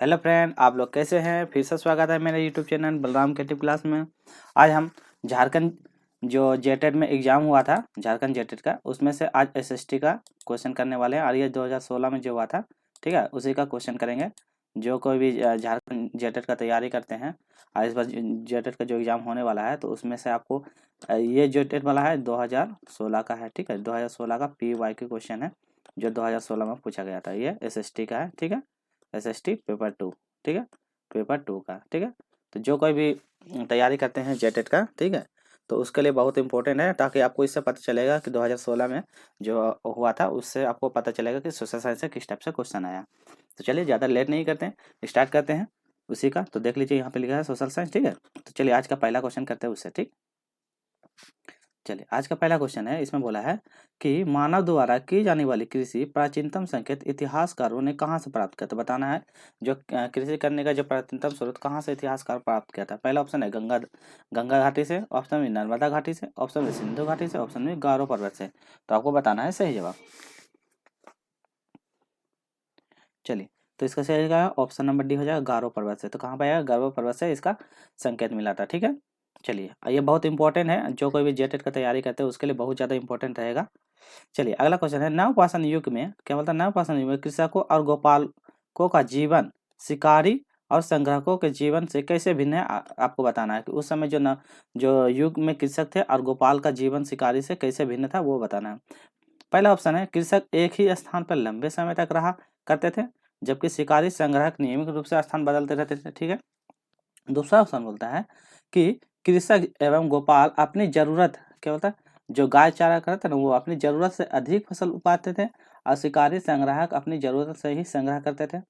Hello friend, आप लोग कैसे हैं। फिर से स्वागत है मेरे YouTube channel Balram creative class में। आज हम झारखंड जो जेटेट में एग्ज़ाम हुआ था, झारखंड जेटेट का, उसमें से आज एसएसटी का क्वेश्चन करने वाले हैं। और ये 2016 में जो हुआ था, ठीक है, उसी का क्वेश्चन करेंगे। जो कोई भी झारखंड जेटेट का तैयारी करते हैं और इस बार जेटेट का जो एग्ज़ाम होने वाला है, तो उसमें से आपको ये जेटेट वाला है 2016 का है, ठीक है। 2016 का PY के क्वेश्चन है जो 2016 में पूछा गया था। ये एसएसटी का है, ठीक है, एसएसटी पेपर 2, ठीक है, पेपर 2 का, ठीक है। तो जो कोई भी तैयारी करते हैं जेटेट का, ठीक है, तो उसके लिए बहुत इंपॉर्टेंट है, ताकि आपको इससे पता चलेगा कि 2016 में जो हुआ था उससे आपको पता चलेगा कि सोशल साइंस से किस टाइप से क्वेश्चन आया। तो चलिए ज़्यादा लेट नहीं करते हैं, स्टार्ट करते हैं उसी का। तो देख लीजिए यहाँ पे लिखा है सोशल साइंस, ठीक है। तो चलिए आज का पहला क्वेश्चन करते हैं उससे, ठीक। चलिए आज का पहला क्वेश्चन है, इसमें बोला है कि मानव द्वारा की जाने वाली कृषि प्राचीनतम संकेत इतिहासकारों ने कहाँ से प्राप्त किया। तो बताना है जो कृषि करने का जो प्राचीनतम स्रोत कहाँ से इतिहासकार प्राप्त किया था। पहला ऑप्शन है गंगा गंगा घाटी से, ऑप्शन में नर्मदा घाटी से, ऑप्शन में सिंधु घाटी से, ऑप्शन में गारो पर्वत से। तो आपको बताना है सही जवाब। चलिए, तो इसका सही है ऑप्शन नंबर डी हो जाएगा, गारो पर्वत से। तो कहाँ पे आएगा, गारो पर्वत से इसका संकेत मिला था, ठीक है। चलिए, ये बहुत इंपॉर्टेंट है, जो कोई भी जेटेट का तैयारी करते हैं उसके लिए बहुत ज़्यादा इंपॉर्टेंट रहेगा। चलिए अगला क्वेश्चन है, नवपाषाण युग में, क्या बोलता है, नवपाषाण युग में कृषकों और गोपालकों का जीवन शिकारी और संग्राहकों के जीवन से कैसे भिन्न है। आपको बताना है कि उस समय जो युग में कृषक थे और गोपाल का जीवन शिकारी से कैसे भिन्न था, वो बताना है। पहला ऑप्शन है, कृषक एक ही स्थान पर लंबे समय तक रहा करते थे, जबकि शिकारी संग्राहक नियमित रूप से स्थान बदलते रहते थे, ठीक है। दूसरा ऑप्शन बोलता है कि कृषक एवं गोपाल अपनी जरूरत, क्या बोलता है, जो गाय चारा करते ना, वो अपनी जरूरत से अधिक फसल उगाते थे और शिकारी संग्राहक अपनी जरूरत से ही संग्रह करते थे।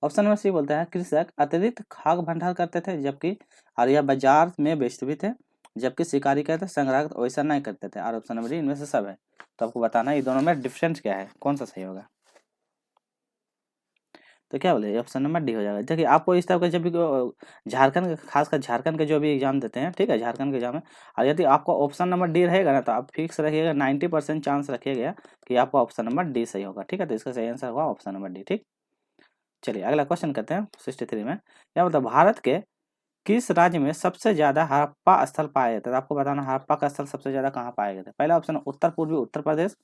ऑप्शन नंबर सी बोलता है, कृषक अतिरिक्त खाद्य भंडार करते थे, जबकि और यह बाजार में बेचते भी थे, जबकि शिकारी कहते संग्राहक वैसा नहीं करते थे। और ऑप्शन नंबर डी इनमें से सब है। तो आपको बताना है ये दोनों में डिफरेंस क्या है, कौन सा सही होगा। तो क्या बोले, ऑप्शन नंबर डी हो जाएगा। देखिए आपको इस टाइप का जब भी झारखंड, खासकर झारखंड के जो भी एग्जाम देते हैं, ठीक है, झारखंड के एग्जाम में, और यदि आपको ऑप्शन नंबर डी रहेगा ना, तो आप फिक्स रखिएगा, 90% चांस रखिएगा कि आपका ऑप्शन नंबर डी सही होगा, ठीक है। तो इसका सही आंसर होगा ऑप्शन नंबर डी, ठीक। चलिए अगला क्वेश्चन करते हैं 63 में। क्या मतलब, भारत के किस राज्य में सबसे ज्यादा हड़प्पा स्थल पाए जाते हैं। तो आपको बताना हड़प्पा का स्थल सबसे ज्यादा कहाँ पाए गए थे। पहला ऑप्शन है उत्तर पूर्वी Uttar Pradesh,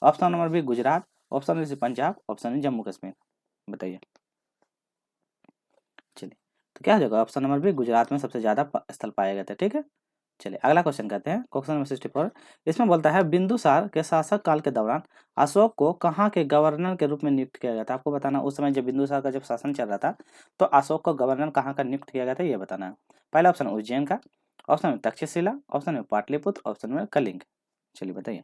option number B Gujarat, option number C Punjab, option number Jammu Kashmir. बताइए। चलिए, तो क्या हो जाएगा, ऑप्शन नंबर बी गुजरात में सबसे ज्यादा स्थल पाए गए थे, ठीक है। चलिए अगला क्वेश्चन करते हैं, क्वेश्चन नंबर 64। इसमें बोलता है बिंदुसार के शासक काल के दौरान अशोक को कहाँ के गवर्नर के रूप में नियुक्त किया गया था। आपको बताना उस समय जब बिंदुसार का जब शासन चल रहा था, तो अशोक को गवर्नर कहाँ का नियुक्त किया गया था, ये बताना है। पहला ऑप्शन उज्जैन का, ऑप्शन में तक्षशिला, ऑप्शन में पाटलिपुत्र, ऑप्शन में कलिंग। चलिए बताइए।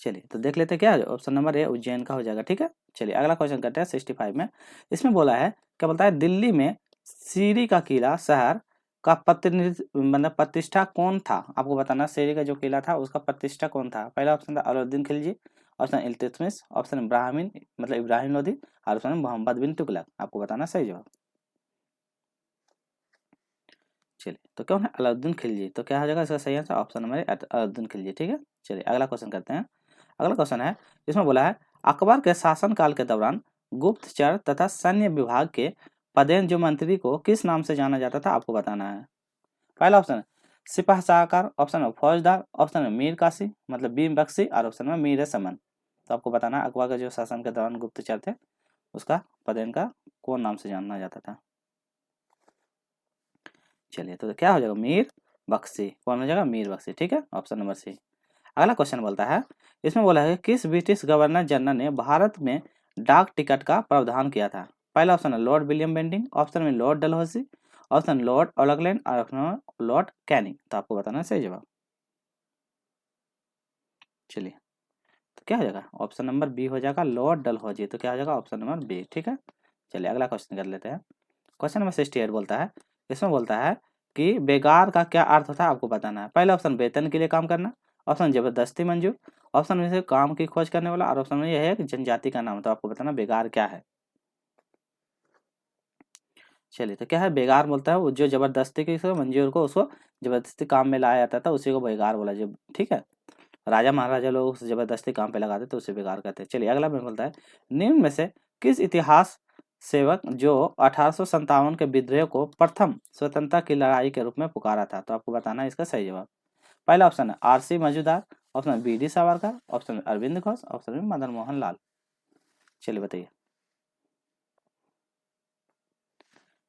चलिए तो देख लेते हैं, क्या ऑप्शन नंबर ए उज्जैन का हो जाएगा, ठीक है। चलिए अगला क्वेश्चन करते हैं 65 में। इसमें बोला है, क्या बोलता है, दिल्ली में सीरी का किला शहर का प्रतिनिधि मतलब प्रतिष्ठा कौन था। आपको बताना सीरी का जो किला था उसका प्रतिष्ठा कौन था। पहला ऑप्शन था अलाउद्दीन खिलजी, ऑप्शन इल्तुतमिश, ऑप्शन इब्राहिम मतलब इब्राहिम लोदी, और ऑप्शन मोहम्मद बिन तुगलक। आपको बताना सही जवाब। चलिए तो कौन है, अलाउद्दीन खिलजी। तो क्या हो जाएगा इसका सही answer option number Alauddin Khilji, ठीक है। चलिए अगला क्वेश्चन करते हैं। अगला क्वेश्चन है, इसमें बोला है अकबर के शासनकाल के दौरान गुप्तचर तथा सैन्य विभाग के पदेन जो मंत्री को किस नाम से जाना जाता था। आपको बताना है। पहला ऑप्शन है सिपाह सलाहकार, ऑप्शन में फौजदार, ऑप्शन में मीर कासी मतलब बीम बख्शी, और ऑप्शन में मीर समन। तो आपको बताना है अकबर के जो शासन के दौरान गुप्तचर थे उसका पदेन का कौन नाम से जाना जाता था। चलिए तो क्या हो जाएगा, मीर बख्शी। कौन हो जाएगा, मीर बख्शी, ठीक है, ऑप्शन नंबर सी। अगला क्वेश्चन बोलता है, इसमें बोला है किस ब्रिटिश गवर्नर जनरल ने भारत में डाक टिकट का प्रावधान किया था। पहला ऑप्शन है लॉर्ड विलियम बेंटिंग, ऑप्शन में लॉर्ड डलहौसी, ऑप्शन लॉर्ड ऑलकलैंड, और ऑप्शन लॉर्ड कैनिंग। तो आपको बताना है सही जवाब। चलिए तो क्या हो जाएगा, ऑप्शन नंबर बी हो जाएगा लॉर्ड डलहौजी। तो क्या हो जाएगा ऑप्शन नंबर बी, ठीक है। चलिए अगला क्वेश्चन कर लेते हैं। क्वेश्चन नंबर 68 बोलता है, इसमें बोलता है कि बेगार का क्या अर्थ होता है। आपको बताना है। पहला ऑप्शन वेतन के लिए काम करना, ऑप्शन जबरदस्ती मंजूर, ऑप्शन में से काम की खोज करने वाला, और ऑप्शन में यह है कि जनजाति का नाम। तो आपको बताना बेगार क्या है। चलिए तो क्या है, बेगार बोलता है वो जो जबरदस्ती की मंजूर को उसको जबरदस्ती काम में लाया जाता था, उसी को बेगार बोला जो, ठीक है। राजा महाराजा लोग उस जबरदस्ती काम पे लगाते तो उसे बेगार कहते हैं। चलिए अगला में बोलता है, निम्न में से किस इतिहास सेवक जो 1857 के विद्रोह को प्रथम स्वतंत्रता की लड़ाई के रूप में पुकारा था। तो आपको बताना है इसका सही जवाब। पहला ऑप्शन है R C. Majumdar, option B D. Savarkar, option Arvind Ghosh, option Madan Mohan Lal. चलिए बताइए।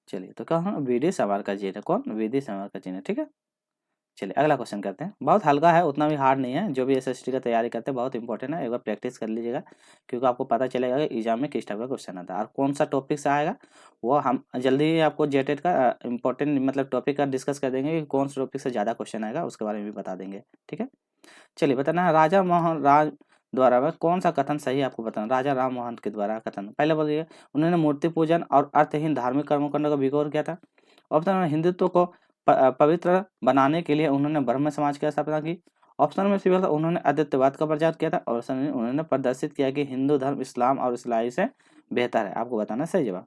चलिए तो कहा बी.डी. सावरकर जी ने, कौन? बी.डी. सावरकर जी ने, ठीक है। चलिए अगला क्वेश्चन करते हैं। बहुत हल्का है, उतना भी हार्ड नहीं है। जो भी एसएसटी का तैयारी करते हैं बहुत इंपॉर्टेंट है, एक बार प्रैक्टिस कर लीजिएगा, क्योंकि आपको पता चलेगा कि एग्जाम में किस टाइप का क्वेश्चन आता है और कौन सा टॉपिक से आएगा। वो हम जल्दी ही आपको जेटेट का इंपॉर्टेंट मतलब टॉपिक का डिस्कस कर देंगे कि कौन सा टॉपिक से ज़्यादा क्वेश्चन आएगा, उसके बारे में भी बता देंगे, ठीक है। चलिए बताना है राजा मोहन राज द्वारा में कौन सा कथन सही है, आपको बताना। राजा राम मोहन के द्वारा कथन, पहले बोलिए। उन्होंने मूर्ति पूजन और अर्थहीन धार्मिक कर्मकांड का विरोध किया था। ऑप्शन में हिंदुत्व को पवित्र बनाने के लिए उन्होंने ब्रह्म समाज की स्थापना की। ऑप्शन में सी था उन्होंने अद्वैतवाद का प्रचार किया था। और ऑप्शन में उन्होंने प्रदर्शित किया कि हिंदू धर्म इस्लाम और इस्लाई से बेहतर है। आपको बताना सही जवाब।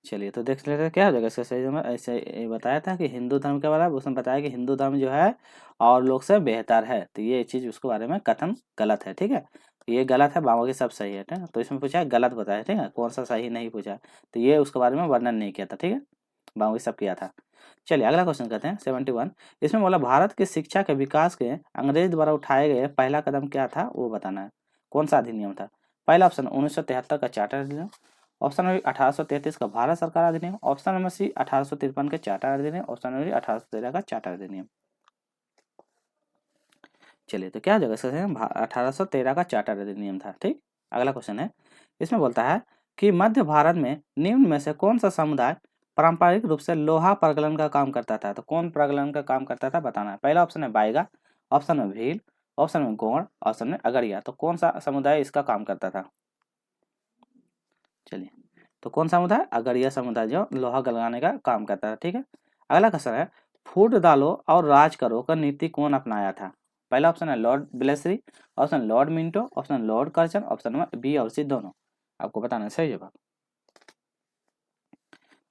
चलिए तो देख लेते हैं क्या हो जाएगा इसका सही जवाब। ऐसे ये बताया था कि हिंदू धर्म के बारे में उसने बताया कि हिंदू धर्म जो है और लोग से बेहतर है। तो ये चीज़ उसके बारे में कथन गलत है, ठीक है। ये गलत है, बाकी सब सही है, ठीक है। तो इसमें पूछा है गलत बताया, ठीक है, कौन सा सही नहीं पूछा। तो ये उसके बारे में वर्णन नहीं किया था, ठीक है, बाकी सब किया था। चलिए अगला क्वेश्चन करते हैं 71। इसमें बोला भारत की शिक्षा के विकास के अंग्रेज द्वारा उठाए गए पहला कदम क्या था, वो बताना है। कौन सा अधिनियम था? पहला ऑप्शन 1973 का चार्टर अधिनियम, ऑप्शन नंबर 1833 का भारत सरकार अधिनियम, ऑप्शन नंबर सी 1853 के चार्टर अधिनियम, ऑप्शन नंबर 1813 का चार्टर अधिनियम। चलिए तो क्या हो जाएगा इसका? 1813 का चार्टर अधिनियम था, ठीक। अगला क्वेश्चन है, इसमें बोलता है कि मध्य भारत में निम्न में से कौन सा समुदाय पारंपरिक रूप से लोहा प्रगलन का काम करता था। तो कौन प्रगलन का काम करता था बताना है। पहला ऑप्शन है बाइगा, ऑप्शन में भील, ऑप्शन में गोंड, ऑप्शन में अगरिया। तो कौन सा समुदाय इसका काम करता था? चलिए तो कौन सा समुदाय? अगरिया समुदाय जो लोहा गलवाने का काम करता था, ठीक है। अगला क्वेश्चन है फूट डालो और राज करो का नीति कौन अपनाया था। पहला ऑप्शन है लॉर्ड ब्लेसरी, option lord Minto, option lord Curzon, option number B और सी दोनों। आपको बताना है सही जवाब।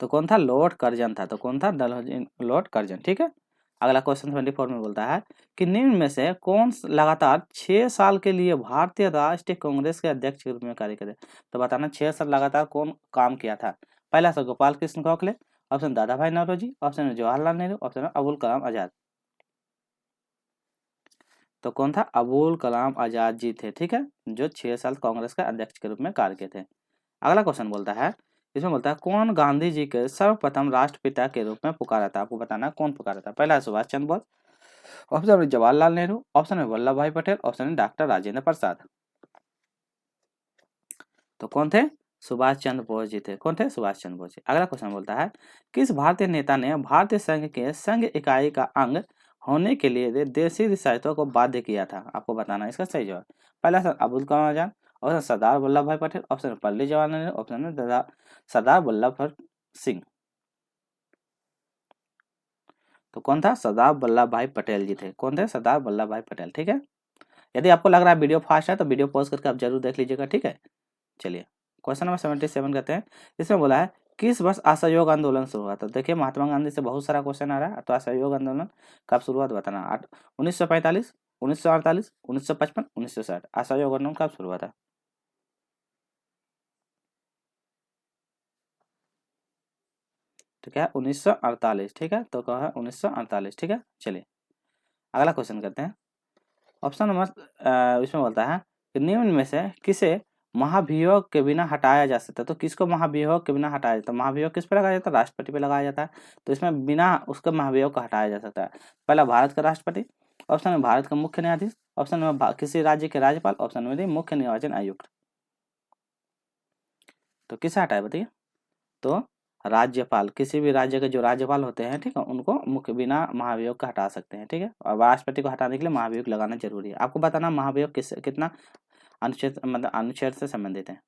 तो कौन था? लॉर्ड कर्जन था। तो कौन था? लॉर्ड कर्जन, ठीक है। अगला क्वेश्चन 24 में बोलता है कि निम्न में से कौन लगातार 6 साल के लिए भारतीय राष्ट्रीय कांग्रेस के अध्यक्ष के रूप में कार्य करे। तो बताना 6 साल लगातार कौन काम किया था। पहला था गोपाल कृष्ण गोखले, ऑप्शन दादा भाई नौरोजी, ऑप्शन जवाहरलाल नेहरू, ऑप्शन अबुल कलाम आजाद। तो कौन था? अबुल कलाम आजाद जी थे, ठीक है, जो 6 साल कांग्रेस के अध्यक्ष के रूप में कार्य किए थे। अगला क्वेश्चन बोलता है, इसमें बोलता है कौन गांधी जी के सर्वप्रथम राष्ट्रपिता के रूप में पुकारा था। आपको बताना कौन पुकारा था। पहला सुभाष चंद्र बोस, ऑप्शन में जवाहरलाल नेहरू, ऑप्शन में वल्लभ भाई पटेल, ऑप्शन में डॉक्टर राजेंद्र प्रसाद। तो कौन थे? सुभाष चंद्र बोस जी थे। कौन थे? सुभाष चंद्र बोस जी। अगला क्वेश्चन बोलता है किस भारतीय नेता ने भारतीय संघ के संघ इकाई का अंग होने के लिए देशी रियासतों को बाध्य किया था। आपको बताना इसका सही जवाब। पहला सर अब्दुल कलाम आजाद, ऑप्शन सरदार वल्लभ भाई पटेल, ऑप्शन पंडित जवाहरलाल नेहरू, ऑप्शन में सरदार वल्लभ भाई सिंह। तो कौन था? सरदार वल्लभ भाई पटेल जी थे। कौन थे? सरदार वल्लभ भाई पटेल, ठीक है। यदि आपको लग रहा है वीडियो फास्ट है तो वीडियो पॉज करके आप जरूर देख लीजिएगा, ठीक है। चलिए क्वेश्चन नंबर 77 करते हैं। इसमें बोला है किस वर्ष असहयोग आंदोलन शुरू हुआ था। देखिए महात्मा गांधी से बहुत सारा क्वेश्चन आ रहा है। तो असहयोग आंदोलन कब शुरुआत बताना। 1945, 1948, 1955, 1960। असहयोग आंदोलन कब शुरू हुआ था? ठीक है 1948, ठीक है। तो कहा है 1948, ठीक है। चलिए अगला क्वेश्चन करते हैं। ऑप्शन नंबर इसमें बोलता है कि निम्न में से किसे महाभियोग के बिना हटाया जा सकता है। तो किसको महाभियोग के बिना हटाया जाता है? महाभियोग किस पे लगाया जाता है? राष्ट्रपति पे लगाया जाता है। तो इसमें बिना उसके महाभियोग को हटाया जा सकता है। पहला भारत का राष्ट्रपति, ऑप्शन में भारत का मुख्य न्यायाधीश, ऑप्शन में किसी राज्य के राज्यपाल, ऑप्शन में मुख्य निर्वाचन आयुक्त। तो किसे हटाया बताइए। तो राज्यपाल, किसी भी राज्य के जो राज्यपाल होते हैं, ठीक है, उनको मुख्य बिना महाभियोग का हटा सकते हैं, ठीक है। और राष्ट्रपति को हटाने के लिए महाभियोग लगाना जरूरी है। आपको बताना महाभियोग कितना अनुच्छेद मतलब अनुच्छेद से संबंधित है।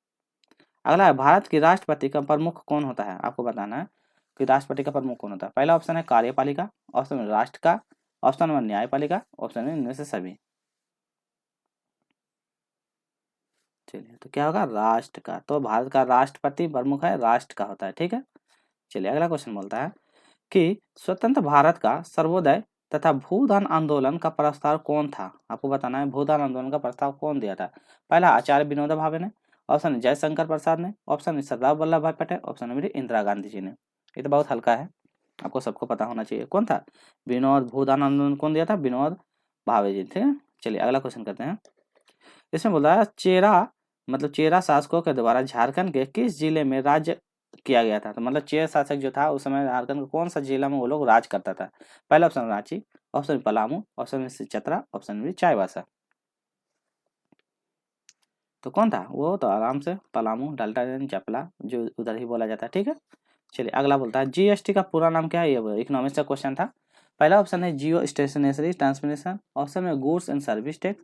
अगला है भारत की राष्ट्रपति का प्रमुख कौन होता है। आपको बताना है कि राष्ट्रपति का प्रमुख कौन होता है। पहला ऑप्शन है कार्यपालिका, ऑप्शन में राष्ट्र का, ऑप्शन में न्यायपालिका, ऑप्शन में इनमें से सभी। चलिए तो क्या होगा? राष्ट्र का। तो भारत का राष्ट्रपति प्रमुख है राष्ट्र का होता है, ठीक है। चलिए अगला क्वेश्चन बोलता है कि स्वतंत्र भारत का सर्वोदय तथा भूदान आंदोलन का प्रस्ताव कौन था? आपको बताना है भूदान आंदोलन का प्रस्ताव कौन दिया था? पहला आचार्य विनोबा भावे ने, ऑप्शन जयशंकर प्रसाद ने, ऑप्शन सरदार वल्लभ भाई पटेल, ऑप्शन नंबर इंदिरा गांधी जी ने। ये तो बहुत हल्का है, आपको सबको पता होना चाहिए। कौन था? विनोद भूदान आंदोलन कौन दिया था? विनोद भावे जी थे। चलिए अगला क्वेश्चन करते हैं। इसमें बोला है चेरा मतलब चेरा शासकों के द्वारा झारखंड के किस जिले में राज्य किया गया था? तो मतलब चेरा शासक जो था उस समय झारखंड के कौन सा जिला में वो लोग राज करता था? पहला option Ranchi, option Palamu, option Chatra, option Chaibasa. तो कौन था वो? तो आराम से पलामू, डाल्टनगंज, जपला, जो उधर ही बोला जाता है। ठीक है, चलिए अगला बोलता है जीएसटी का पूरा नाम क्या है? ये इकोनॉमिक्स का क्वेश्चन था। पहला ऑप्शन है जियो स्टेशनरी ट्रांसमिशन, ऑप्शन में goods and service tax,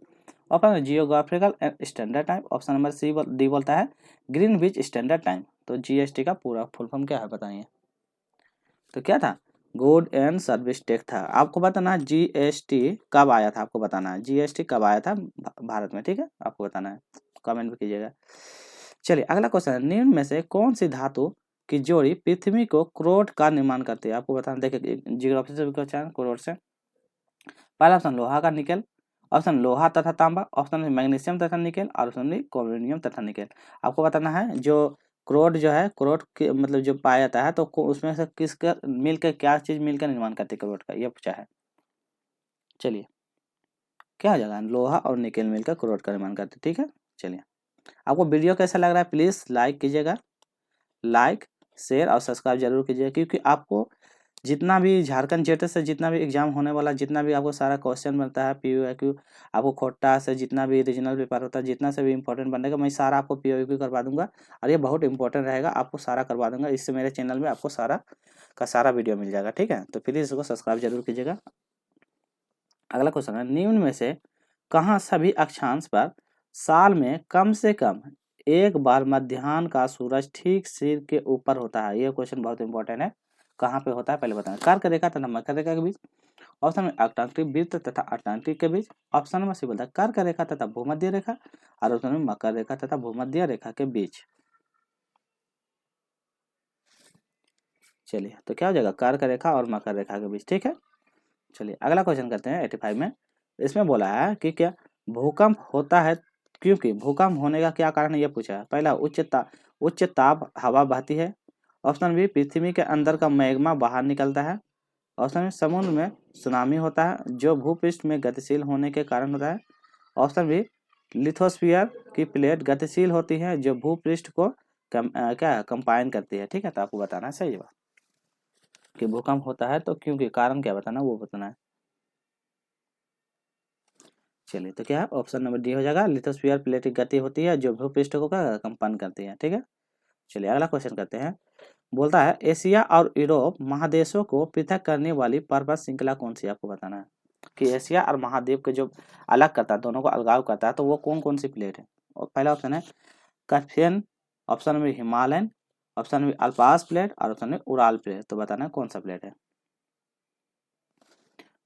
option में geographical and standard time, option number D बोलता है ग्रीनविच स्टैंडर्ड टाइम। तो जीएसटी का पूरा फुल फॉर्म क्या है बताइए? तो क्या था? गुड एंड सर्विस टैक्स था। आपको बताना है जीएसटी कब आया था, आपको बताना है जीएसटी कब आया था भारत में। ठीक है, आपको बताना है, कमेंट में कीजिएगा। चलिए अगला क्वेश्चन है, निम्न में से कौन सी धातु की जोड़ी पृथ्वी को क्रोड का निर्माण करती है? आपको बताना, देखिए जियोग्राफी से क्वेश्चन क्रोड से। पहला ऑप्शन लोहा का निकल, ऑप्शन लोहा तथा तांबा, ऑप्शन में मैग्नीशियम तथा निकल, और ऑप्शन में कोलेनियम तथा निकल। आपको बताना है जो क्रोड जो है, क्रोड मतलब जो पाया जाता है तो उसमें से किसका मिलकर क्या चीज मिलकर निर्माण करती है क्रोड का, ये पूछा है। चलिए क्या हो जाएगा? लोहा और निकल मिलकर क्रोड का निर्माण करते। ठीक है, चलिए आपको वीडियो कैसा लग रहा है प्लीज लाइक कीजिएगा, लाइक शेयर और सब्सक्राइब जरूर कीजिएगा, क्योंकि आपको जितना भी झारखंड जेटे से जितना भी एग्जाम होने वाला, जितना भी आपको सारा क्वेश्चन बनता है पीओक्यू, आपको खोटा से जितना भी रीजनल पेपर होता है, जितना से भी इंपॉर्टेंट बनेगा, मैं सारा आपको पीओक्यू करवा दूंगा, और ये बहुत इंपॉर्टेंट रहेगा, आपको सारा करवा दूंगा। इससे मेरे चैनल में आपको सारा का सारा वीडियो मिल जाएगा। ठीक है, तो प्लीज़ इसको सब्सक्राइब जरूर कीजिएगा। अगला क्वेश्चन है, निम्न में से कहाँ सभी अक्षांश पर साल में कम से कम एक बार मध्याह्न का सूरज ठीक सिर के ऊपर होता है? ये क्वेश्चन बहुत इंपॉर्टेंट है। कहाँ पे होता है पहले बताना। कर्क रेखा तथा मकर रेखा के बीच, ऑप्शन में अटांटिक वृत्त तथा अटांटिक के बीच, ऑप्शन में सी बोलता है कर्क रेखा तथा भूमध्य रेखा, और ऑप्शन में मकर रेखा तथा भूमध्य रेखा के बीच। चलिए तो क्या हो जाएगा? कर्क रेखा और मकर रेखा के बीच। ठीक है, चलिए अगला क्वेश्चन करते हैं 85 में। इसमें बोला है कि क्या भूकंप होता है, क्योंकि भूकंप होने का क्या कारण है, ये पूछा है। पहला उच्च ताप हवा बहती है, ऑप्शन बी पृथ्वी के अंदर का मैग्मा बाहर निकलता है, ऑप्शन में समुद्र में सुनामी होता है जो भूपृष्ठ में गतिशील होने के कारण होता है, ऑप्शन बी लिथोस्फीयर की प्लेट गतिशील होती है जो भूपृष्ठ को क्या कंपाइन करती है। ठीक है, तो आपको बताना है सही जवाब कि भूकंप होता है तो क्योंकि कारण क्या बताना वो बताना है। चलिए तो क्या है? ऑप्शन नंबर डी हो जाएगा, लिथोस्फीयर प्लेट की गति होती है जो भूपृष्ठ को क्या कंपन करती है। ठीक है, चलिए अगला क्वेश्चन करते हैं। बोलता है एशिया और यूरोप महादेशों को पृथक करने वाली पर्वत श्रृंखला कौन सी? आपको बताना है कि एशिया और महाद्वीप के जो अलग करता है, दोनों को अलगाव करता है, तो वो कौन कौन सी प्लेट है? और पहला ऑप्शन है कैस्पियन, ऑप्शन में हिमालयन, ऑप्शन में अल्पास प्लेट, और ऑप्शन में उराल प्लेट। तो बताना है कौन सा प्लेट है?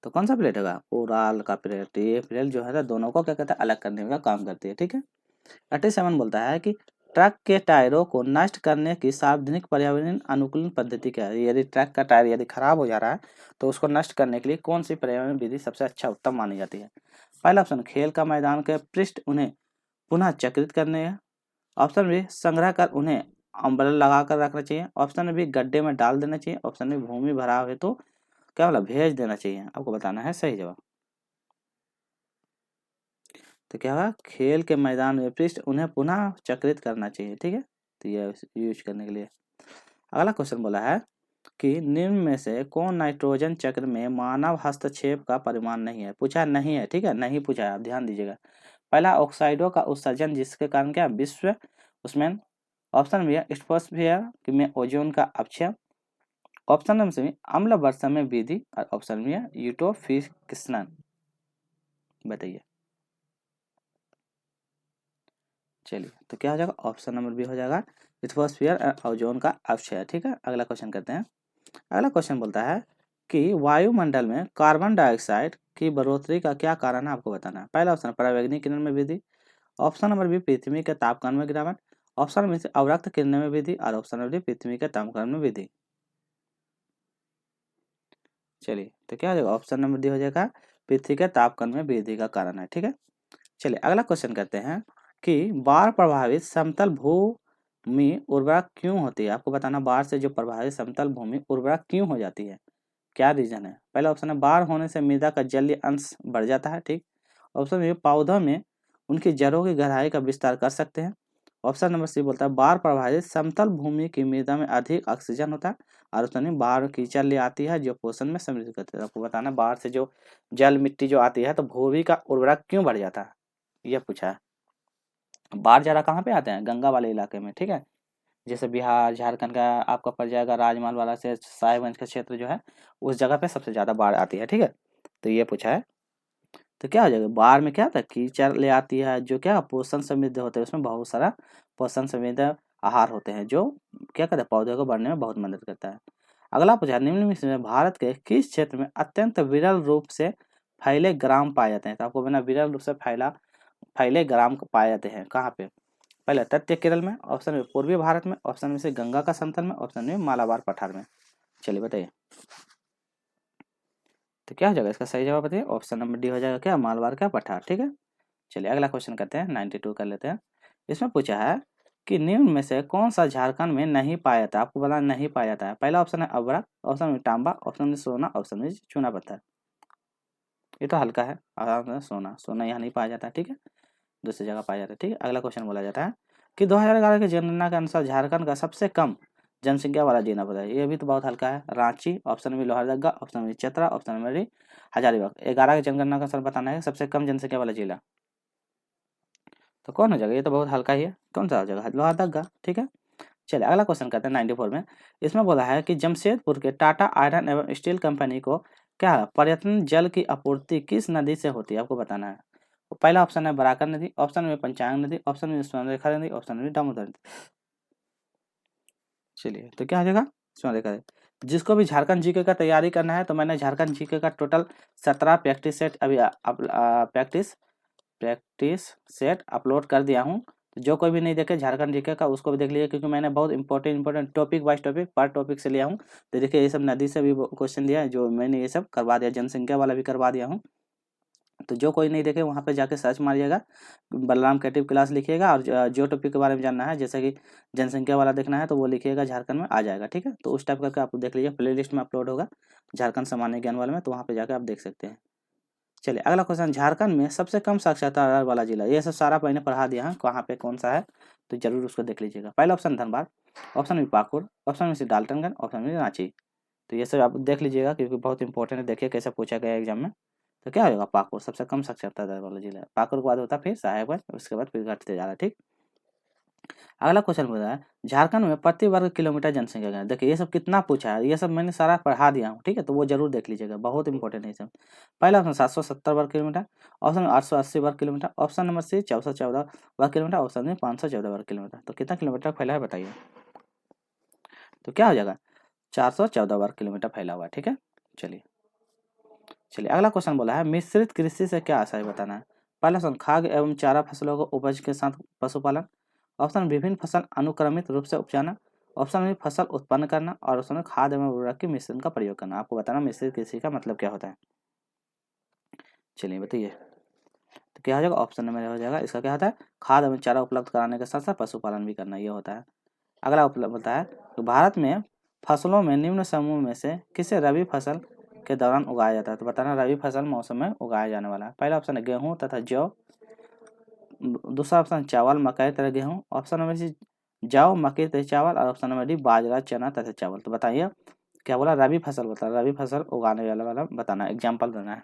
तो कौन सा प्लेट होगा? उराल का प्लेट। ये प्लेट जो है ना दोनों को क्या कहता है? अलग करने का काम करती है। ठीक है, 87 बोलता है कि ट्रक के टायरों को नष्ट करने की सार्वजनिक पर्यावरण अनुकूलन पद्धति क्या है? यदि ट्रक का टायर यदि खराब हो जा रहा है तो उसको नष्ट करने के लिए कौन सी पर्यावरण विधि सबसे अच्छा उत्तम मानी जाती है? पहला ऑप्शन खेल का मैदान के पृष्ठ उन्हें पुनः चक्रित करने है, ऑप्शन बी संग्रह कर उन्हें अम्ब्रेला लगा कर रखना चाहिए, ऑप्शन बी गड्ढे में डाल देना चाहिए, ऑप्शन बी भूमि भराव है तो क्या बोला भेज देना चाहिए। आपको बताना है सही जवाब। तो क्या होगा? खेल के मैदान में पृष्ठ उन्हें पुनः चक्रित करना चाहिए। ठीक है, तो ये यूज करने के लिए। अगला क्वेश्चन बोला है कि निम्न में से कौन नाइट्रोजन चक्र में मानव हस्तक्षेप का परिमाण नहीं है? पूछा नहीं है। ठीक है, नहीं पूछा है, आप ध्यान दीजिएगा। पहला ऑक्साइडों का उत्सर्जन जिसके कारण क्या विश्व उसमें, ऑप्शन बी स्ट्रेटोस्फीयर में ओजोन का अपक्षय, ऑप्शन नंबर सी अम्ल वर्षा में वृद्धि, और ऑप्शन बी यूटोफिकेशन। बताइए। चलिए तो क्या हो जाएगा? ऑप्शन नंबर बी हो जाएगा लिथोस्फीयर ओजोन का अपक्षय। ठीक है, अगला क्वेश्चन करते हैं। अगला क्वेश्चन बोलता है कि वायुमंडल में कार्बन डाइऑक्साइड की बढ़ोतरी का क्या कारण है? आपको बताना है। पहला ऑप्शन परावैंगनिक किरण में वृद्धि, ऑप्शन नंबर बी पृथ्वी के तापमान में गिरावट, ऑप्शन में से अवरक्त किरणों में वृद्धि, और ऑप्शन नंबर डी पृथ्वी के तापमान में वृद्धि। चलिए तो क्या हो जाएगा, ऑप्शन नंबर डी हो जाएगा, पृथ्वी के तापक्रम में वृद्धि का कारण है। ठीक है, चलिए अगला क्वेश्चन करते हैं कि बाढ़ प्रभावित समतल भूमि उर्वरक क्यों होती है। आपको बताना बाढ़ से जो प्रभावित समतल भूमि उर्वरक क्यों हो जाती है, क्या रीजन है। पहला ऑप्शन है बाढ़ होने से मृदा का जलीय अंश बढ़ जाता है। ठीक, ऑप्शन बी पौधों में उनकी जड़ों की गहराई का विस्तार कर सकते हैं। ऑप्शन नंबर सी बोलता है बाढ़ प्रभावित समतल भूमि की मृदा में अधिक ऑक्सीजन होता है। और ऑप्शन में बाढ़ कीचड़ ले आती है जो पोषण में समृद्धि करती है। आपको बताना बाढ़ से जो जल मिट्टी जो आती है तो भूमि का उर्वरक क्यों बढ़ जाता है, यह पूछा है। बाढ़ ज़्यादा कहाँ पे आते हैं, गंगा वाले इलाके में। ठीक है, जैसे बिहार झारखंड का आपका पड़ जाएगा राजमहल वाला से साहिबगंज का क्षेत्र जो है उस जगह पे सबसे ज़्यादा बाढ़ आती है। ठीक है, तो ये पूछा है। तो क्या हो जाएगा, बाढ़ में क्या आता है कीचड़ ले आती है जो क्या पोषण समृद्ध होते हैं, उसमें बहुत सारा पोषण समृद्ध आहार होते हैं जो क्या करते हैं पौधे को बढ़ने में बहुत मदद करता है। अगला पूछा है निम्न में भारत के किस क्षेत्र में अत्यंत विरल रूप से फैले ग्राम पाए जाते हैं। तो आपको बिना विरल रूप से फैले ग्राम पाए जाते हैं कहाँ पे। पहले तटीय केरल में, ऑप्शन में पूर्वी भारत में, ऑप्शन में से गंगा का समतल में, ऑप्शन में मालाबार पठार में। चलिए बताइए तो क्या हो जाएगा, इसका सही जवाब बताइए। ऑप्शन नंबर डी हो जाएगा क्या, मालाबार का पठार। ठीक है, चलिए अगला क्वेश्चन करते हैं 92 कर लेते हैं। इसमें पूछा है कि निम्न में से कौन सा झारखंड में नहीं पाया जाता है। आपको बताना नहीं पाया जाता है। पहला ऑप्शन है अभ्रक, ऑप्शन में तांबा, ऑप्शन में सोना, ऑप्शन में चूना पत्थर। ये तो हल्का है, और सोना, सोना यहाँ नहीं पाया जाता है। ठीक है, दूसरी जगह पाया जाता है। ठीक है, अगला क्वेश्चन बोला जाता है कि 2011 की जनगणना के अनुसार झारखंड का सबसे कम जनसंख्या वाला जिला बताइए। ये भी तो बहुत हल्का है, रांची, ऑप्शन में लोहरदगा, ऑप्शन में चतरा, ऑप्शन में हजारीबाग। 11 की जनगणना के अनुसार बताना है सबसे कम जनसंख्या वाला जिला, तो कौन हो जाएगा, ये तो बहुत हल्का ही है, कौन सा हो जाएगा, लोहरदगा। ठीक है, चलिए अगला क्वेश्चन करते हैं 94 में। इसमें बोला है कि जमशेदपुर के टाटा आयरन एवं स्टील कंपनी को क्या पर्यटन जल की आपूर्ति किस नदी से होती है, आपको बताना है। तो पहला ऑप्शन है बराकर नदी, ऑप्शन में पंचांग नदी, ऑप्शन में स्वर्णरेखा नदी, ऑप्शन में दामोदर नदी। चलिए तो क्या हो जाएगा, स्वर्णरेखा नदी। जिसको भी झारखंड जीके का तैयारी करना है तो मैंने झारखंड जीके का टोटल 17 प्रैक्टिस सेट अभी प्रैक्टिस सेट अपलोड कर दिया हूँ। तो जो कोई भी नहीं देखे झारखंड जीके का उसको भी देख लीजिए, क्योंकि मैंने बहुत इंपॉर्टेंट टॉपिक वाइज टॉपिक पर टॉपिक से लिया हूँ। तो देखिए ये सब नदी से भी क्वेश्चन दिया है जो मैंने ये सब करवा दिया, जनसंख्या वाला भी करवा दिया हूँ। तो जो कोई नहीं देखे वहाँ पे जाके सर्च मारिएगा, बलराम क्रिएटिव क्लास लिखिएगा और जो टॉपिक के बारे में जानना है जैसे कि जनसंख्या वाला देखना है तो वो लिखिएगा, झारखंड में आ जाएगा। ठीक है, तो उस टाइप करके आप देख लीजिए, प्ले लिस्ट में अपलोड होगा झारखंड सामान्य ज्ञान वाले में, तो वहाँ पे जाकर आप देख सकते हैं। चलिए अगला क्वेश्चन, झारखंड में सबसे कम साक्षरता दर वाला जिला, ये सब सारा मैंने पढ़ा दिया है कहाँ पे कौन सा है, तो जरूर उसको देख लीजिएगा। पहला ऑप्शन धनबाद, ऑप्शन में पाकुड़, ऑप्शन में से डाल्टनगंज, ऑप्शन में रांची। तो ये सब आप देख लीजिएगा क्योंकि बहुत इंपॉर्टेंट है, देखिए कैसे पूछा गया एग्जाम में। तो क्या होगा, पाकुड़ सबसे कम साक्षरता दर वाला जिला है। पाकुड़ के बाद होता है फिर साहेबगंज, उसके बाद फिर घटते जा रहा है। ठीक, अगला क्वेश्चन बोल रहा है झारखंड में प्रति वर्ग किलोमीटर जनसंख्या है। देखिए ये सब कितना पूछा है, ये सब मैंने सारा पढ़ा दिया हूँ। ठीक है, तो वो जरूर देख लीजिएगा, बहुत इंपॉर्टेंट है ये सब। पहला ऑप्शन 770 वर्ग किलोमीटर, ऑप्शन 880 वर्ग किलोमीटर, ऑप्शन नंबर सी 414 वर्ग किलोमीटर, ऑप्शन में 514 वर्ग किलोमीटर। तो कितना किलोमीटर फैला है बताइए, तो क्या हो जाएगा 414 वर्ग किलोमीटर फैला हुआ है। ठीक है, चलिए चलिए अगला क्वेश्चन बोला है मिश्रित कृषि से क्या आशय बताना है। पहला ऑप्शन खाद्य एवं चारा फसलों को उपज के साथ पशुपालन, ऑप्शन विभिन्न फसल अनुक्रमित रूप से उपजाना, ऑप्शन में फसल उत्पन्न करना, और ऑप्शन में खाद्य एवं उर्वरक के मिश्रण का प्रयोग करना। आपको बताना मिश्रित कृषि का मतलब क्या होता है। चलिए बताइए, तो क्या हो जाएगा, ऑप्शन नंबर हो जाएगा इसका क्या होता है, खाद्य एवं चारा उपलब्ध कराने के साथ साथ पशुपालन भी करना, ये होता है। अगला उपलब्ध होता है तो भारत में फसलों में निम्न समूह में से किसे रबी फसल के दौरान उगाया जाता है। तो बताना रबी फसल मौसम में उगाया जाने वाला है। पहला ऑप्शन है गेहूं तथा जौ, दूसरा ऑप्शन चावल मकई तथा गेहूं, ऑप्शन नंबर सी जौ मकई तथा चावल, और ऑप्शन नंबर डी बाजरा चना तथा चावल। तो बताइए क्या बोला, रबी फसल बता, रबी फसल उगाने वाला बताना, एग्जाम्पल देना है।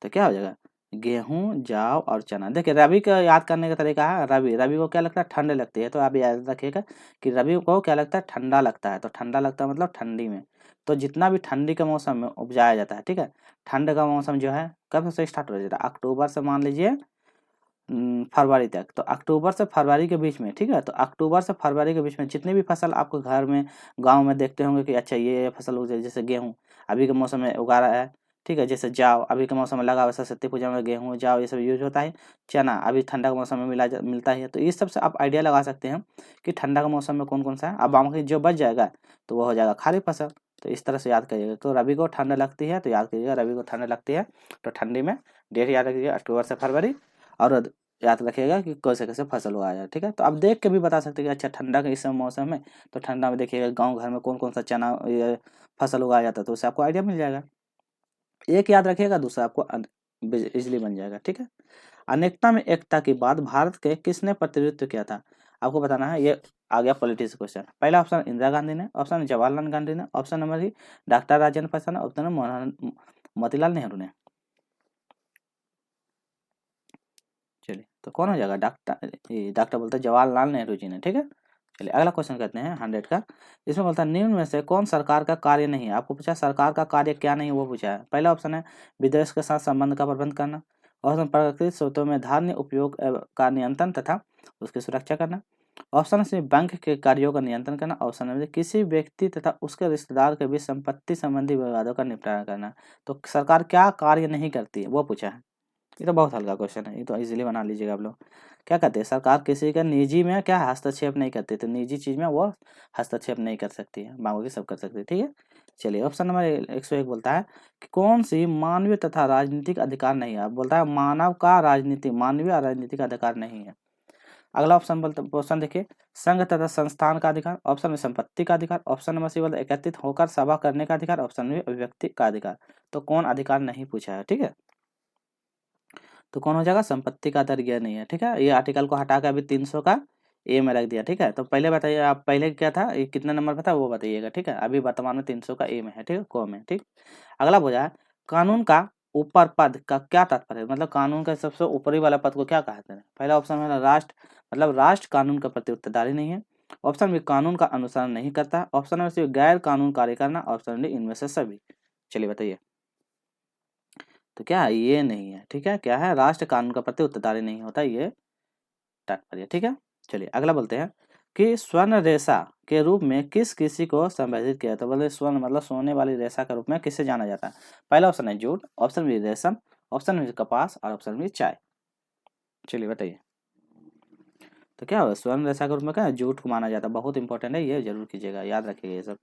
तो क्या हो जाएगा गेहूं जौ और चना। देखिए रबी का याद करने का तरीका है, रबी रबी को क्या लगता है, ठंड लगती है। तो आप याद रखिएगा कि रबी को क्या लगता है, ठंडा लगता है। तो ठंडा लगता है मतलब ठंडी में, तो जितना भी ठंडी के मौसम में उपजाया जाता है। ठीक है, ठंड का मौसम जो है कब से स्टार्ट हो जाता है, अक्टूबर से मान लीजिए फरवरी तक। तो अक्टूबर से फरवरी के बीच में, ठीक है, तो अक्टूबर से फरवरी के बीच में जितने भी फसल आपको घर में गाँव में देखते होंगे कि अच्छा ये फसल उग जाए, जैसे गेहूँ अभी के मौसम में उगा रहा है, ठीक है। जैसे जाव अभी के मौसम में लगा, वैसे सत्य पूजा में गेहूँ जाव ये सब यूज होता है। चना अभी ठंडा के मौसम में मिलता है। तो इस सब से आप आइडिया लगा सकते हैं कि ठंडा के मौसम में कौन कौन सा है। अब बाकी जो बच जाएगा तो वो हो जाएगा खरीफ फसल। तो इस तरह से याद करिएगा। तो रबी को ठंड लगती है तो याद करिएगा रबी को ठंड लगती है। तो ठंडी में डेट याद रखिएगा अक्टूबर से फरवरी। और याद रखिएगा कि कैसे कैसे फसल उगाया, ठीक है। तो आप देख के भी बता सकते हैं कि अच्छा ठंडा के इस मौसम में, तो ठंडा में देखिएगा गांव घर में कौन कौन सा चना ये फसल उगाया जाता है, तो उससे आपको आइडिया मिल जाएगा। एक याद रखिएगा, दूसरा आपको इजली बन जाएगा, ठीक है। अनेकता में एकता की बात भारत के किसने प्रतिनिधित्व किया था, आपको बताना है। ये आ गया पॉलिटिक्स क्वेश्चन। पहला ऑप्शन इंदिरा गांधी ने, ऑप्शन जवाहरलाल गांधी ने, option number C doctor Rajendra Prasad ने, ऑप्शन नंबर मोतीलाल नेहरू ने। चलिए तो कौन हो जाएगा, डॉक्टर बोलते हैं जवाहरलाल नेहरू जी ने, ठीक है। चलिए अगला क्वेश्चन करते हैं 100 का। इसमें बोलता है निम्न में से कौन सरकार का कार्य नहीं है, आपको पूछा सरकार का कार्य क्या नहीं है वो पूछा है। पहला ऑप्शन है विदेश के साथ संबंध का प्रबंध करना, ऑप्शन प्राकृतिक स्रोतों में धान्य उपयोग का नियंत्रण तथा उसकी सुरक्षा करना, ऑप्शन से बैंक के कार्यों का नियंत्रण करना, ऑप्शन नंबर किसी व्यक्ति तथा उसके रिश्तेदार के बीच संपत्ति संबंधी विवादों का निपटारा करना। तो सरकार क्या कार्य नहीं करती है वो पूछा है। ये तो बहुत हल्का क्वेश्चन है, ये तो इजीली बना लीजिएगा आप लोग। क्या कहते हैं, सरकार किसी का निजी में क्या हस्तक्षेप नहीं करती, तो निजी चीज में वो हस्तक्षेप नहीं कर सकती है, बाकी सब कर सकती है, ठीक है। चलिए ऑप्शन नंबर 101 बोलता है कि कौन सी मानवीय तथा राजनीतिक अधिकार नहीं है, अब बोलता है मानव का राजनीति मानवीय और राजनीतिक अधिकार नहीं है। अगला ऑप्शन बोलता क्वेश्चन देखिए, संघ तथा संस्थान का अधिकार, ऑप्शन में संपत्ति का अधिकार, ऑप्शन नंबर सी बोलता है एकत्रित होकर सभा करने का अधिकार, ऑप्शन में अभिव्यक्ति का अधिकार। तो कौन अधिकार नहीं पूछा है, ठीक है। तो कौन हो जाएगा, संपत्ति का दर यह नहीं है, ठीक है। ये आर्टिकल को हटा के अभी 300 का ए में रख दिया, ठीक है। तो पहले बताइए आप, पहले क्या था, ये कितना नंबर पे था वो बताइएगा, ठीक है। अभी वर्तमान में 300 का ए में है, ठीक है, को में, ठीक। अगला बोला है कानून का ऊपर पद का क्या तात्पर्य है, मतलब कानून का सबसे ऊपरी वाला पद को क्या कहते हैं। पहला ऑप्शन है राष्ट्र, मतलब राष्ट्र कानून का प्रति उत्तरदायी नहीं है, ऑप्शन बी कानून का अनुसरण नहीं करता, ऑप्शन नंबर सी गैर कानून कार्य करना, ऑप्शन डी इनमें से सभी। चलिए बताइए। तो क्या है, ये नहीं है, ठीक है। क्या है, राष्ट्र कानून का प्रति उत्तरदायी नहीं होता, ये तात्पर्य, ठीक है। चलिए अगला बोलते हैं कि स्वर्ण रेशा के रूप में किस किसी को संदर्भित किया, तो बोले स्वर्ण मतलब सोने वाली रेशा के रूप में किसे जाना जाता है। पहला ऑप्शन है जूट, ऑप्शन बी रेशम, ऑप्शन बी कपास और ऑप्शन बी चाय। चलिए बताइए। तो क्या होगा, स्वर्ण रेशा के रूप में क्या है, जूट को माना जाता है। बहुत इंपॉर्टेंट है, ये जरूर कीजिएगा, याद रखिएगा ये सब।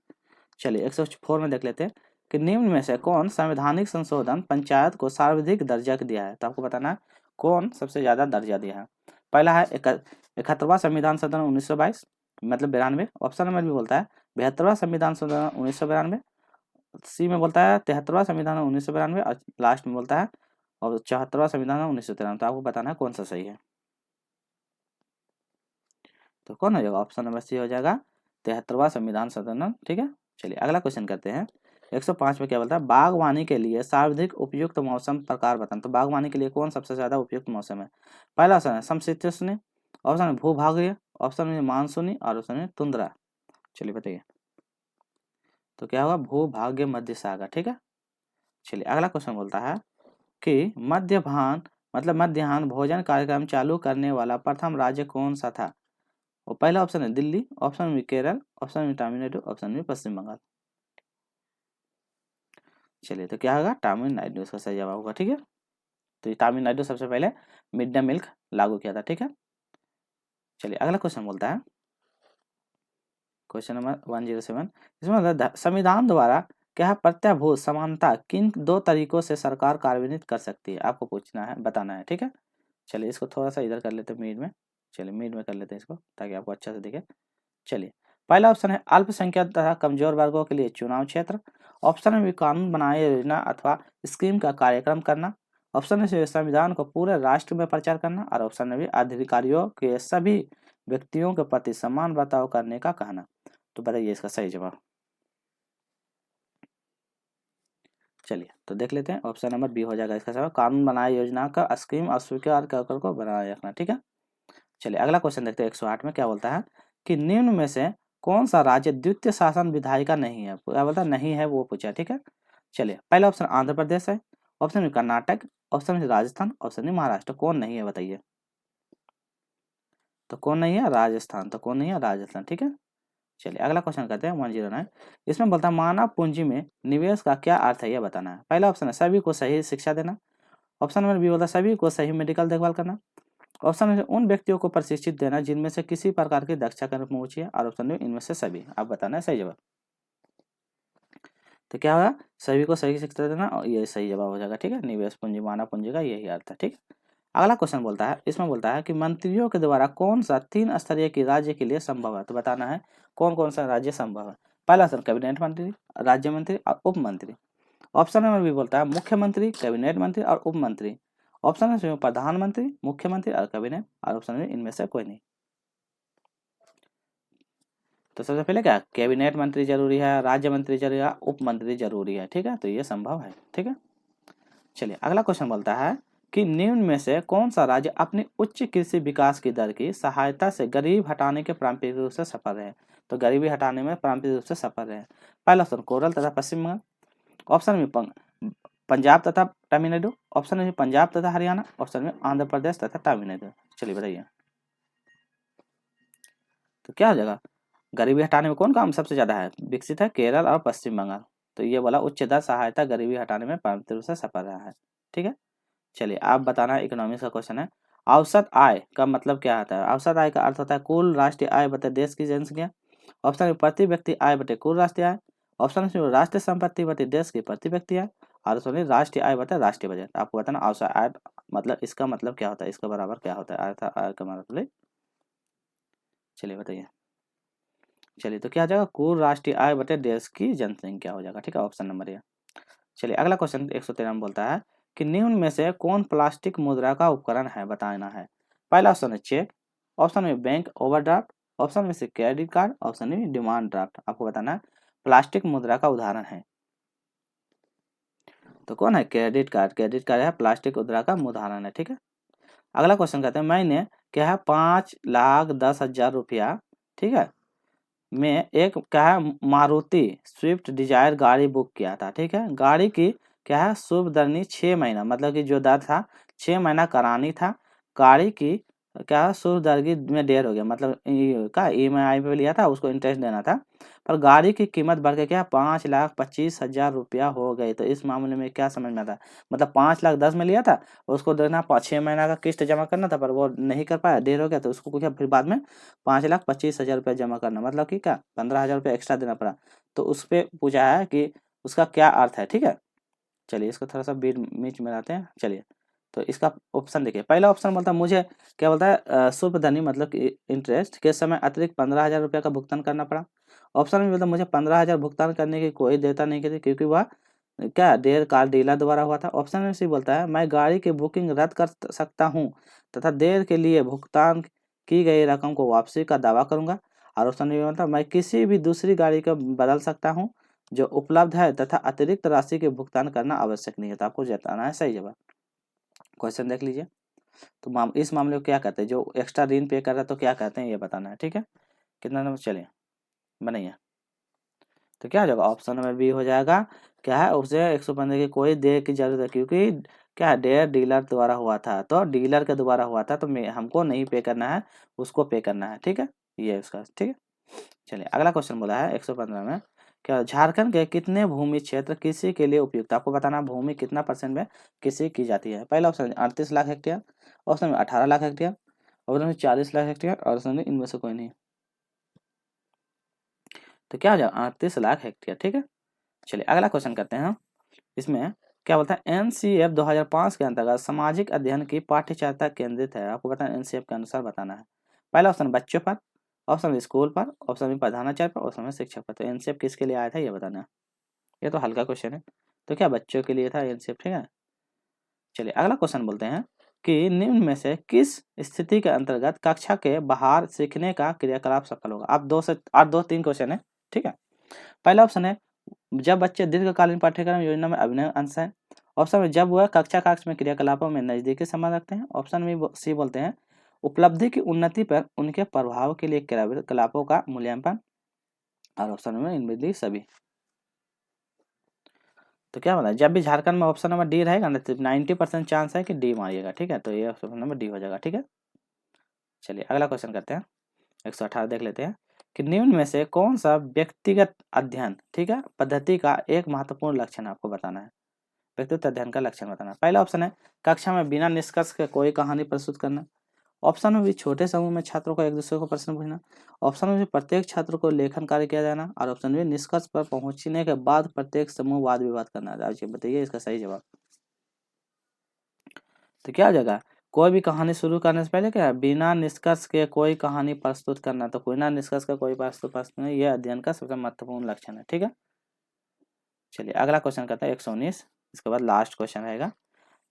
चलिए 104 में देख लेते हैं कि निम्न में से कौन संवैधानिक संशोधन पंचायत को सर्वाधिक दर्जा दिया है, तो आपको बताना है कौन सबसे ज्यादा दर्जा दिया है। पहला है 71वां संविधान संशोधन 1922 मतलब 92, ऑप्शन नंबर भी बोलता है 72वां संविधान संशोधन 1992, सी में बोलता है 73वां संविधान 1992 और लास्ट में बोलता है और 74वां संविधान 1993। तो आपको बताना है कौन सा सही है। तो कौन हो जाएगा, ऑप्शन नंबर सी हो जाएगा 73वां संविधान संशोधन, ठीक है। चलिए अगला क्वेश्चन करते हैं। 105 में क्या बोलता है, बागवानी के लिए सर्वाधिक उपयुक्त मौसम प्रकार बताना। तो बागवानी के लिए कौन सबसे ज्यादा उपयुक्त मौसम है। पहला ऑप्शन है समशीतोष्ण, ऑप्शन है भूभागीय, ऑप्शन में मानसूनी और ऑप्शन में तुंद्रा। चलिए बताइए। तो क्या होगा, भूभागीय मध्य सागर, ठीक है। चलिए अगला क्वेश्चन बोलता है कि मध्याह्न मतलब मध्याह्न भोजन कार्यक्रम चालू करने वाला प्रथम राज्य कौन सा था। और पहला ऑप्शन है दिल्ली, ऑप्शन में केरल, ऑप्शन में तमिलनाडु, ऑप्शन में पश्चिम बंगाल। चलिए तो क्या होगा, तमिलनाडु इसका सही जवाब होगा, ठीक है। तो ये तमिलनाडु सबसे पहले मिड डे मील लागू किया था, ठीक है। चलिए अगला क्वेश्चन बोलता है, क्वेश्चन नंबर 107। इसमें संविधान द्वारा क्या प्रत्याभूत समानता किन दो तरीकों से सरकार कार्यान्वित कर सकती है, आपको पूछना है बताना है, ठीक है। चलिए इसको थोड़ा सा इधर कर लेते हैं मीड में, चलिए मीड में कर लेते हैं इसको ताकि आपको अच्छा से दिखे। चलिए पहला ऑप्शन है अल्पसंख्यक तथा कमजोर वर्गों के लिए चुनाव क्षेत्र, ऑप्शन में भी कानून बनाए योजना अथवा स्कीम का कार्यक्रम करना, ऑप्शन में से संविधान को पूरे राष्ट्र में प्रचार करना और ऑप्शन में भी अधिकारियों के सभी व्यक्तियों के प्रति समान बर्ताव करने का कहना। तो बताइए इसका सही जवाब। चलिए तो देख लेते हैं, ऑप्शन नंबर बी हो जाएगा इसका जवाब, कानून बनाए योजना का स्कीम अस्वीकार कर को बनाए रखना, ठीक है। चलिए अगला क्वेश्चन देखते हैं 108 में क्या बोलता है कि निम्न में से कौन सा राज्य द्वितीय शासन विधायिका नहीं है, क्या बोलता है नहीं है वो पूछा, ठीक है। चलिए पहला ऑप्शन आंध्र प्रदेश है, ऑप्शन में कर्नाटक, ऑप्शन में राजस्थान, ऑप्शन में महाराष्ट्र। कौन नहीं है बताइए। तो कौन नहीं है, राजस्थान, तो कौन नहीं है, राजस्थान, ठीक है। चलिए अगला क्वेश्चन करते हैं 109। इसमें बोलता है मानव पूंजी में निवेश का क्या अर्थ है, यह बताना है। पहला ऑप्शन है सभी को सही शिक्षा देना। ऑप्शन नंबर बी बोलता है सभी को सही मेडिकल देखभाल करना। ऑप्शन में उन व्यक्तियों को प्रशिक्षित देना जिनमें से किसी प्रकार की दक्षता के रूप में ऊंची है। और ऑप्शन में इनमें से सभी। आप बताना है सही जवाब। तो क्या होगा, सभी को सही शिक्षा देना, और ये सही जवाब हो जाएगा। ठीक है, निवेश पूंजी मानव पूंजी का यही अर्थ है। ठीक है, अगला क्वेश्चन बोलता है, इसमें बोलता है कि मंत्रियों के द्वारा कौन सा 3 स्तरीय की राज्य के लिए संभव है। तो बताना है कौन कौन सा राज्य संभव है। पहला ऑप्शन कैबिनेट मंत्री, राज्य मंत्री और उप मंत्री। ऑप्शन नंबर बी बोलता है मुख्यमंत्री, कैबिनेट मंत्री और उप मंत्री। ऑप्शन नंबर प्रधानमंत्री, मुख्यमंत्री और कैबिनेट। और ऑप्शन में इनमें से कोई नहीं। तो सबसे पहले क्या, कैबिनेट मंत्री जरूरी है, राज्य मंत्री जरूरी है, उप मंत्री जरूरी है। ठीक है, तो ये संभव है। ठीक है, चलिए अगला क्वेश्चन बोलता है कि निम्न में से कौन सा राज्य अपनी उच्च कृषि विकास की दर की सहायता से गरीब हटाने के पारंपरिक रूप से सफल रहे। तो गरीबी हटाने में पारंपरिक रूप से सफल रहे। पहला ऑप्शन केरल तथा पश्चिम बंगाल। ऑप्शन में पंजाब तथा तमिलनाडु। ऑप्शन में पंजाब तथा हरियाणा। ऑप्शन में आंध्र प्रदेश तथा तमिलनाडु। चलिए बताइए, तो क्या हो जाएगा, गरीबी हटाने में कौन काम सबसे ज्यादा है, विकसित है केरल और पश्चिम बंगाल। तो ये वाला उच्च दर सहायता गरीबी हटाने में पारंपरिक रूप से सफल रहा है। ठीक है, चलिए आप बताना, इकोनॉमिक्स का क्वेश्चन है। औसत आय का मतलब क्या होता है। औसत आय का अर्थ होता है कुल राष्ट्रीय आय बटे देश की जनसंख्या। ऑप्शन में प्रति व्यक्ति आय बटे कुल राष्ट्रीय आय। ऑप्शन में राष्ट्रीय संपत्ति बटे देश की प्रति व्यक्ति आय। और ऑप्शन में राष्ट्रीय आय बटे राष्ट्रीय बजट। आपको बताना औसत आय मतलब इसका मतलब क्या होता है, इसका बराबर क्या होता है आय का मतलब। चलिए बताइए, चलिए तो क्या हो जाएगा, कुल राष्ट्रीय आय बटे देश की जनसंख्या हो जाएगा। ठीक है, ऑप्शन नंबर ये। चलिए अगला क्वेश्चन 113 में बोलता है कि निम्न में से कौन प्लास्टिक मुद्रा का उपकरण है, बताना है। पहला ऑप्शन है चेक। ऑप्शन में बैंक ओवरड्राफ्ट। ऑप्शन में से क्रेडिट कार्ड। ऑप्शन में डिमांड ड्राफ्ट। आपको बताना है प्लास्टिक मुद्रा का उदाहरण है। तो कौन है, क्रेडिट कार्ड। क्रेडिट कार्ड है प्लास्टिक मुद्रा का उदाहरण है। ठीक है, अगला क्वेश्चन कहते हैं मैंने क्या है 5,10,000 रुपया, ठीक है, में एक क्या है मारुति स्विफ्ट डिजायर गाड़ी बुक किया था। ठीक है, गाड़ी की क्या है शुभ दरनी 6 महीना, मतलब कि जो दर था 6 महीना करानी था। गाड़ी की क्या है शुभ दर की में देर हो गया, मतलब का EMI पे लिया था, उसको इंटरेस्ट देना था। पर गाड़ी की कीमत बढ़ के क्या 5,25,000 रुपया हो गई। तो इस मामले में क्या समझ में आता है, मतलब 5,10,000 में लिया था, उसको देना 6 महीना का किस्त जमा करना था, पर वो नहीं कर पाया, देर हो गया, तो उसको क्या फिर बाद में 5,25,000 रुपया जमा करना, मतलब कि क्या 15,000 रुपया एक्स्ट्रा देना पड़ा। तो उस पर पूछा है कि उसका क्या अर्थ है। ठीक है, चलिए इसको थोड़ा सा बीच में लाते हैं। चलिए तो इसका ऑप्शन देखिए, पहला ऑप्शन बोलता है मुझे क्या बोलता है शुल्क धनी मतलब कि इंटरेस्ट के समय अतिरिक्त 15,000 रुपया का भुगतान करना पड़ा। ऑप्शन में बोलता है मुझे 15,000 भुगतान करने की कोई देयता नहीं की थी, क्योंकि वह क्या देर कार डीलर द्वारा हुआ था। ऑप्शन में सी बोलता है मैं गाड़ी की बुकिंग रद्द कर सकता हूँ तथा देर के लिए भुगतान की गई रकम को वापसी का दावा करूंगा। और ऑप्शन में बोलता है मैं किसी भी दूसरी गाड़ी को बदल सकता हूँ जो उपलब्ध है तथा अतिरिक्त राशि के भुगतान करना आवश्यक नहीं है। तो आपको जताना है सही जवाब। क्वेश्चन देख लीजिए, तो इस मामले को क्या कहते हैं, जो एक्स्ट्रा ऋण पे कर रहा है तो क्या कहते हैं ये बताना है। ठीक है, कितना नंबर, चलिए बनाइए। तो क्या हो जाएगा, ऑप्शन नंबर बी हो जाएगा। क्या है उसे 115 की कोई देर की जरूरत है, क्योंकि क्या है देर डीलर द्वारा हुआ था, तो डीलर के द्वारा हुआ था, तो हमको नहीं पे करना है, उसको पे करना है। ठीक है, ये उसका। ठीक है, चलिए अगला क्वेश्चन बोला है 115 में, क्या झारखंड के कितने भूमि क्षेत्र कृषि के लिए उपयुक्त। आपको बताना भूमि कितना % में कृषि की जाती है। पहला ऑप्शन 38 लाख हेक्टेयर। ऑप्शन में 18 लाख हेक्टेयर। ऑप्शन में 40 लाख हेक्टेयर। और ऑप्शन में इनमें से कोई नहीं। तो क्या हो जाएगा 38 लाख हेक्टेयर। ठीक है, चलिए अगला क्वेश्चन करते हैं। इसमें क्या बोलता है NCF 2005 के अंतर्गत सामाजिक अध्ययन की पाठ्यचर्या केंद्रित है। आपको बताना NCF के अनुसार बताना है। पहला ऑप्शन बच्चों पर। ऑप्शन स्कूल पर। ऑप्शन में प्रधानाचार्य पर। ऑप्शन में शिक्षक पर। तो NCF किसके लिए आया था ये बताना है। ये तो हल्का क्वेश्चन है, तो क्या बच्चों के लिए था NCF। ठीक है, चलिए अगला क्वेश्चन बोलते हैं कि निम्न में से किस स्थिति के अंतर्गत कक्षा के बाहर सीखने का क्रियाकलाप सफल होगा। आप 2 3 क्वेश्चन है। ठीक है, पहला ऑप्शन है जब बच्चे दीर्घकालीन पाठ्यक्रम योजना में अभिनय अंश है। ऑप्शन में जब वह कक्षा कक्ष में क्रियाकलापों में नजदीकी संबंध रखते हैं। ऑप्शन में सी बोलते हैं उपलब्धि की उन्नति पर उनके प्रभाव के लिए क्रियाकलापों का मूल्यांकन। और ऑप्शन में इनमें सभी। तो क्या बोला, जब भी झारखंड में ऑप्शन नंबर डी रहेगा ना तो 90% चांस है कि डी मारिएगा। ठीक है, तो ये ऑप्शन नंबर डी हो जाएगा। ठीक है, चलिए अगला क्वेश्चन करते हैं 118 देख लेते हैं कि निम्न में से कौन सा व्यक्तिगत अध्ययन, ठीक है, पद्धति का एक महत्वपूर्ण लक्षण आपको बताना है। व्यक्तिगत अध्ययन का लक्षण बताना। पहला ऑप्शन है कक्षा में बिना निष्कर्ष के कोई कहानी प्रस्तुत करना। ऑप्शन में भी छोटे समूह में छात्रों को एक दूसरे को प्रश्न पूछना। ऑप्शन में भी प्रत्येक छात्र को लेखन कार्य किया जाना। और ऑप्शन में निष्कर्ष पर पहुंचने के बाद प्रत्येक समूह वाद विवाद करना। बताइए इसका सही जवाब। तो क्या हो जाएगा, कोई भी कहानी शुरू करने से पहले क्या बिना निष्कर्ष के कोई कहानी प्रस्तुत करना। तो बिना निष्कर्ष का कोई प्रस्तुत नहीं, यह अध्ययन का सबसे महत्वपूर्ण लक्षण है। ठीक है, चलिए अगला क्वेश्चन करते हैं 119। इसके बाद लास्ट क्वेश्चन रहेगा।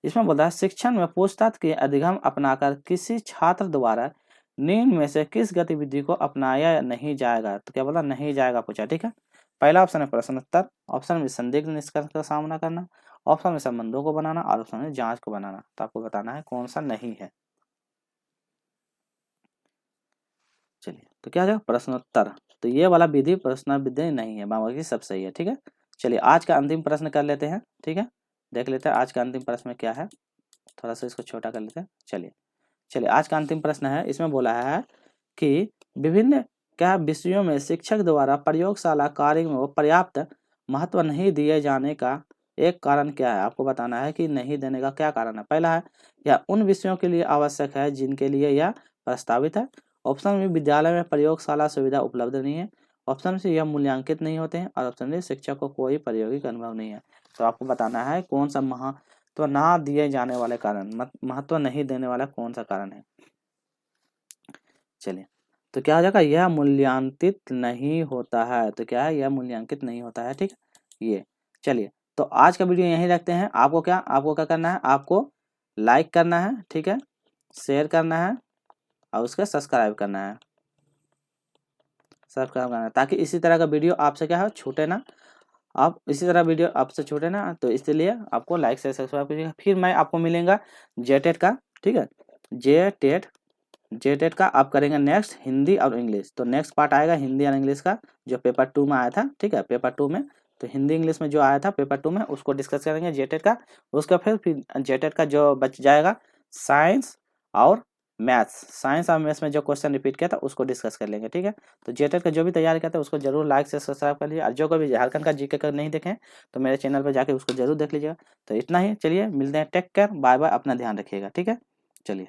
इसमें बोलता है शिक्षण में पूछताछ के अधिगम अपनाकर किसी छात्र द्वारा निम्न में से किस गतिविधि को अपनाया नहीं जाएगा। तो क्या बोला, नहीं जाएगा पूछा। ठीक है, पहला ऑप्शन है प्रश्नोत्तर, ऑप्शन में संदिग्ध निष्कर्ष का सामना करना, ऑप्शन में संबंधों को बनाना और ऑप्शन में जांच को बनाना। तो आपको बताना है कौन सा नहीं है। चलिए तो क्या है प्रश्नोत्तर। तो ये वाला विधि प्रश्न विधि नहीं है, बाकी सब सही है। ठीक है, चलिए आज का अंतिम प्रश्न कर लेते हैं। ठीक है, देख लेते हैं आज का अंतिम प्रश्न में क्या है। थोड़ा सा इसको छोटा कर लेते हैं। चलिए आज का अंतिम प्रश्न है। इसमें बोला है कि विभिन्न क्या विषयों में शिक्षक द्वारा प्रयोगशाला कार्य में पर्याप्त महत्व नहीं दिए जाने का एक कारण क्या है। आपको बताना है कि नहीं देने का क्या कारण है। पहला है यह उन विषयों के लिए आवश्यक है जिनके लिए यह प्रस्तावित है। ऑप्शन में विद्यालय में प्रयोगशाला सुविधा उपलब्ध नहीं है। ऑप्शन से यह मूल्यांकित नहीं होते हैं। और ऑप्शन में शिक्षक को कोई प्रायोगिक अनुभव नहीं है। तो आपको बताना है कौन सा महत्व ना दिए जाने वाले कारण, महत्व नहीं देने वाला कौन सा कारण है। चलिए तो क्या हो जाएगा, यह मूल्यांकित नहीं होता है। तो क्या है, यह मूल्यांकित नहीं होता है। ठीक है, ये चलिए तो आज का वीडियो यहीं रखते हैं। आपको क्या करना है, आपको लाइक करना है, ठीक है, शेयर करना है और उसका सब्सक्राइब करना है, ताकि इसी तरह का वीडियो आपसे क्या है छूटे ना। आप इसी तरह वीडियो आपसे छूटे ना, तो इसलिए आपको लाइक से सब्सक्राइब कीजिएगा। फिर मैं आपको मिलेगा जेटेट का, ठीक है, जेटेट का आप करेंगे नेक्स्ट हिंदी और इंग्लिश। तो नेक्स्ट पार्ट आएगा हिंदी और इंग्लिश का, जो पेपर 2 में आया था। ठीक है, पेपर 2 में तो हिंदी इंग्लिश में जो आया था पेपर 2 में उसको डिस्कस करेंगे जेटेट का। उसका फिर जेटेट का जो बच जाएगा साइंस और मैथ्स, साइंस और मैथ्स में जो क्वेश्चन रिपीट किया था उसको डिस्कस कर लेंगे। ठीक है, तो जेटेट का जो भी तैयारी करते हैं उसको जरूर लाइक से सब्सक्राइब कर लीजिए। और जो कभी झारखंड का जीके का नहीं देखें तो मेरे चैनल पर जाके उसको जरूर देख लीजिएगा। तो इतना ही, चलिए मिलते हैं, टेक केयर, बाय बाय, अपना ध्यान रखिएगा। ठीक है, चलिए।